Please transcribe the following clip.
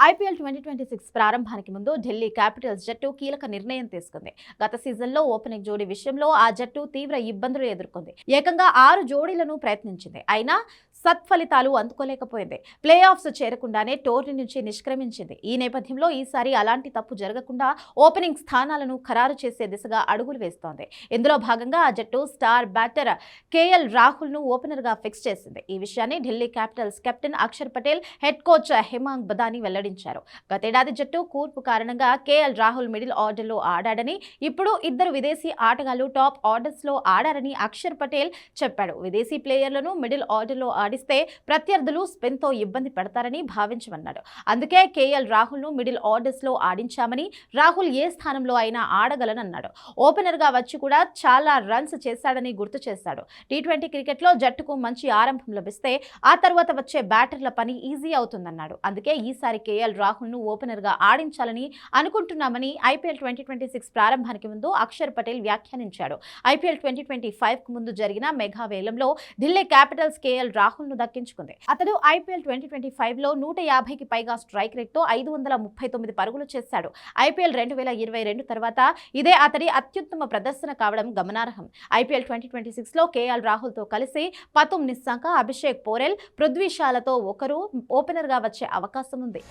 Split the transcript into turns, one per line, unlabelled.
IPL 2026 ప్రారంభానికి ముందు Delhi Capitals జట్టు కీలక నిర్ణయం తీసుకుంది. గత సీజన్లో ఓపెనింగ్ జోడీ విషయంలో ఆ జట్టు తీవ్ర ఇబ్బందులు ఎదుర్కొంది. ఏకంగా 6 జోడీలను ప్రయత్నించింది. అయినా సత్ఫలితాలు అందుకోలేకపోయింది. ప్లే ఆఫ్స్ చేరకుండానే టోర్నీ నుంచి నిష్క్రమించింది. ఈ నేపథ్యంలో ఈసారి అలాంటి తప్పు జరగకుండా ఓపెనింగ్ స్థానాలను ఖరారు చేసే దిశగా అడుగులు వేస్తోంది. ఇందులో భాగంగా ఆ జట్టు స్టార్ బ్యాటర్ కేఎల్ రాహుల్ ను ఓపెనర్ గా ఫిక్స్ చేసింది. ఈ విషయాన్ని Delhi capitals captain Akshar Patel, head coach Hemang Badani వెల్లడించారు. గతేడాది జట్టు కూర్పు కారణంగా కేఎల్ రాహుల్ మిడిల్ ఆర్డర్ లో ఆడాడని, ఇప్పుడు ఇద్దరు విదేశీ ఆటగాళ్లు టాప్ ఆర్డర్స్ లో ఆడారని అక్షర్ పటేల్ చెప్పాడు. విదేశీ ప్లేయర్లను మిడిల్ ఆర్డర్ లో ఆడిస్తే ప్రత్యర్థులు స్పిన్ తో ఇబ్బంది పడతారని భావించమన్నాడు. అందుకే కేఎల్ రాహుల్ ను మిడిల్ ఆర్డర్స్ లో ఆడించామని, రాహుల్ ఏ స్థానంలో అయినా ఆడగలనన్నాడు. ఓపెనర్ గా వచ్చి కూడా చాలా రన్స్ చేశాడని గుర్తు చేశాడు. టీ20 క్రికెట్ లో జట్టుకు మంచి ఆరంభం లభిస్తే ఆ తర్వాత వచ్చే బ్యాటర్ల పని ఈజీ అవుతుందన్నాడు. అందుకే ఈసారి కేఎల్ రాహుల్ ను ఓపెనర్ గా ఆడించాలని అనుకుంటున్నామని ఐపీఎల్ 2026 ప్రారంభానికి ముందు అక్షర్ పటేల్ వ్యాఖ్యానించాడు. ఐపీఎల్ 2025 కు ముందు జరిగిన మెగా వేలంలో ఢిల్లీ క్యాపిటల్స్ కేఎల్ రాహుల్ ను దక్కించుకుంది. అతడు ఐపీఎల్ 2025 లో 150కి పైగా స్ట్రైక్ రేట్ తో 539 పరుగులు చేశాడు. ఐపీఎల్ 2022 తర్వాత ఇదే అతడి అత్యుత్తమ ప్రదర్శన కావడం గమనార్హం. ఐపీఎల్ 2026 లో కేఎల్ రాహుల్ తో కలిసి పతుమ్ నిస్సాంక, అభిషేక్ పోరెల్, పృథ్వీ షాలతో ఒకరు ఓపెనర్ గా వచ్చే అవకాశం ఉంది.